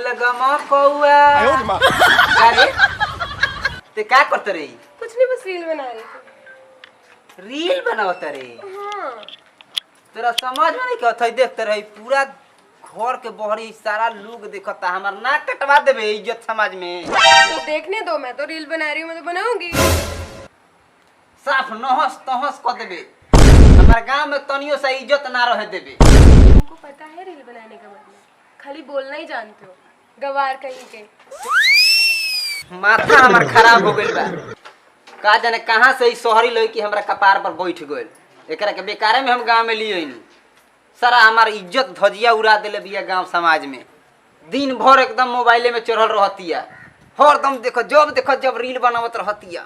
बेलगमा कौआ अरे ते क्या करते रही? कुछ नहीं, बस रील बना रही थी। रील बनावत रे? हाँ। तेरा समझ में नहीं कहता देखते रही पूरा घर के बहरी सारा लोग देखता हमार नाक कटवा देबे इज्जत समाज में। तो देखने दो, मैं तो रील बना रही हूँ, मैं तो बनाऊंगी। साफ नहस तहस कर देबे, हमार गांव में तनियो सा इज्जत ना रहे देबे। तुमको पता है रील बनाने का मतलब? खाली बोलना ही जानते हो, गवार कहीं के। माथा हमार खराब हो गइल बा। का जाने कहां से ई शहरी लड़की हमरा कपार पर बैठ गइल। एकरा के बेकारे में हम गांव में लियोनी। सारा हमार इज्जत धजिया उड़ा देले बिया गांव समाज में। दिन भर एकदम मोबाइले में चढ़ल रहतिया, हरदम देखो जब रील बनावत रहतिया।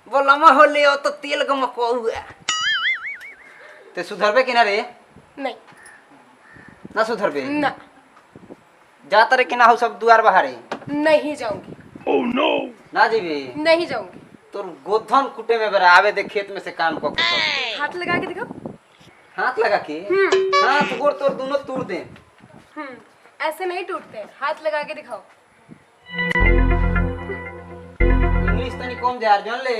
बोलमा हो ले तो तेल गम कहुआ। ते सुधरबे कि ना रे? नहीं ना सुधरबे ना। जाता रे कि ना हो सब दुआर बहारे? नहीं जाऊंगी। Oh no. ना जीबे? नहीं जाऊंगी। तोर गोधन कुटे में बरा आवे दे खेत में से काम को। हाथ लगा के दिखाओ। हाथ लगा के? हाथ गोड़ तोर दोनों तोड़ दे। ऐसे नहीं टूटते, हाथ लगा के दिखाओ। इंग्लिश तनी कम जार जान ले,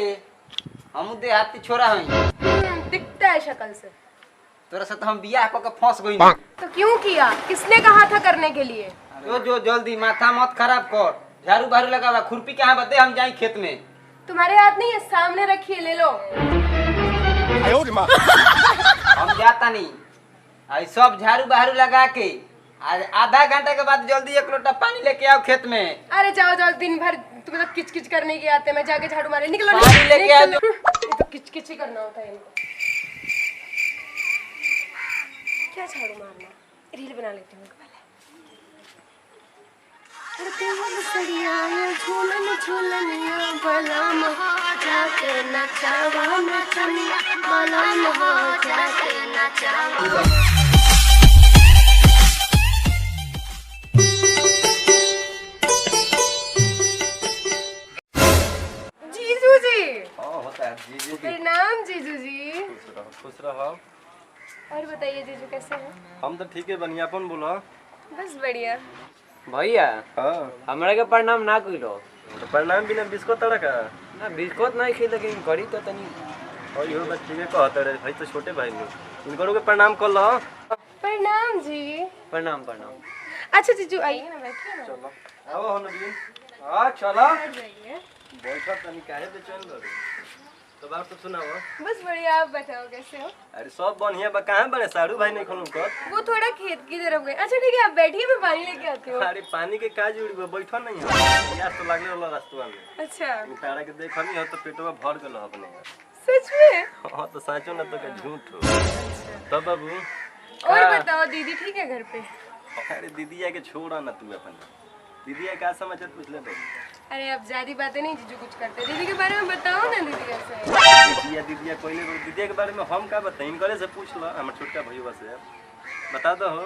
हम दे हाथी छोरा हई। दिखता है शक्ल से। तोरा से तो हम बियाह क के फंस गइनी। तो क्यों किया? किसने कहा था करने के लिए? जो जल्दी माथा मत खराब कर। झाड़ू बारू लगावा, खुरपी कहां बदे हम जाई खेत में। तुम्हारे हाथ नहीं है, सामने रखिए, ले लो। हम जाता नहीं। आई सब झाड़ू बारू लगा के आज आधा घंटा के बाद जल्दी 1 लोटा पानी लेके आओ खेत में। अरे जाओ जाओ, दिन भर तुम्हें तो किच किच करने के आते हैं। मैं जाके झाड़ू मारे। निकलो पानी लेके आओ। ये तो किच किच ही करना होता है इनको। क्या झाड़ू मारना? रील बना लेती हूँ पहले। झूलन झूलनिया बलम हो जाके नचावा नचनिया, बलम हो जाके नचावा। जीजू जी। होता है जीजू की। प्रणाम जीजू जी। खुश रहो। और बताइए जीजू कैसे हैं? हम तो ठीक है, बढ़िया। अपन बोलो। बस बढ़िया। भैया हाँ, हमरा के प्रणाम ना कइलो। तो प्रणाम बिना बिस्को तड़का ना बिस्कुट नहीं खी, लेकिन करी तो तनी। और इहो बात ठीक है कहते रहे भाई, तो छोटे भाई ने इनको के प्रणाम कर लो। प्रणाम जी। प्रणाम प्रणाम। अच्छा जीजू आइए ना, बैठिए ना। चलो आओ हो नबीन। हां चलो बैठ जाइए। बैठो, तनी काहे बेचैन रहो। तो बात तो सुनाओ। बस बढ़िया, आप बताओ कैसे हो? अरे सब बढ़िया बा। कहां बने सारू भाई नहीं खोलूं कर? वो थोड़ा खेत की तरफ गए। अच्छा ठीक है, आप बैठिए, मैं पानी लेके आती हूँ। अरे पानी के का जुड़ी बा, बैठो नहीं हो यार, तो लागले वाला रास्ता में। अच्छा तारा के देखनी हो तो पेटवा भर गेल अपने। सच में? हां तो साचो ना तो का झूठ हो। तब बाबू और बताओ, दीदी ठीक है घर पे? अरे दीदिया के छोड़ा ना तू अपन। दीदिया का समाचार पूछ ले। अरे अब ज्यादा बातें नहीं जीजू कुछ करते। दीदी के बारे में बताओ ना, दीदी कैसे है? दीदिया कोइले दीदिया के बारे में हम का बताई, इनकरे से पूछ लो। हमर छोटका भईवा से बता दो हो।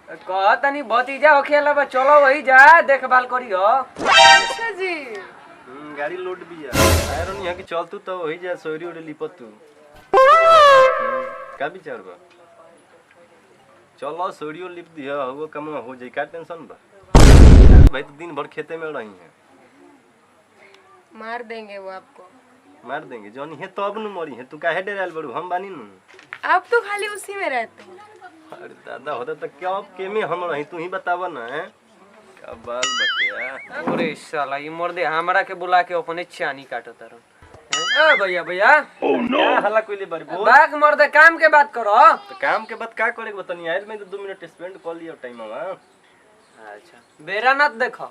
कह तनी भतीजा होखेला बा, चलो वही जा देखभाल करियो। अच्छा जी। गाड़ी लोड बिया आयरन यहां के चलतू तो वही जा सोरी उड़े लिपतू। का विचार बा? चलो सोरियो लिप दिया वो कम हो जाई, का टेंशन बा? भाई तो दिन भर खेते में रही है। मार देंगे वो आपको। मार देंगे जौन है तो अब न मरी है। तू काहे डराल बड़ू? हम बानी न। आप तो खाली उसी में रहते हैं। अरे दादा होता तो क्या के में हम रही, तू ही बतावा ना है। का बाल बतिया। अरे साला ये मर्दे हमरा के बुला के अपने चानी काटत रहन। ए भैया भैया, ओह नो, हल्ला कोइले बारी बोल। बाग मर्दे काम के बात करो। तो काम के बाद का करे बतानी यार, मैं तो 2 मिनट स्पेंड कर लियो टाइम में। अच्छा बेरा ना देखो।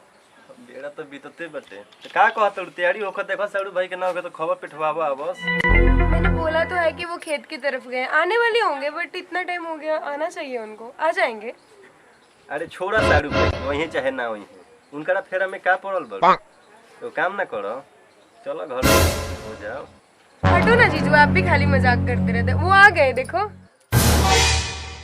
बेड़ा तो बीतते बटे। तो का कहत तैयारी होकर देखो साड़ू भाई के नाव के तो खबर पिठवावा बस। मैंने बोला तो है कि वो खेत की तरफ गए, आने वाले होंगे, बट इतना टाइम हो गया, आना चाहिए उनको। आ जाएंगे। अरे छोड़ा साड़ू भाई, वही चाहे ना वही उनका फेरा में का पड़ल बड़। तो काम ना करो, चलो घर हो जाओ। हटो ना जीजू, आप भी खाली मजाक करते रहते। वो आ गए देखो।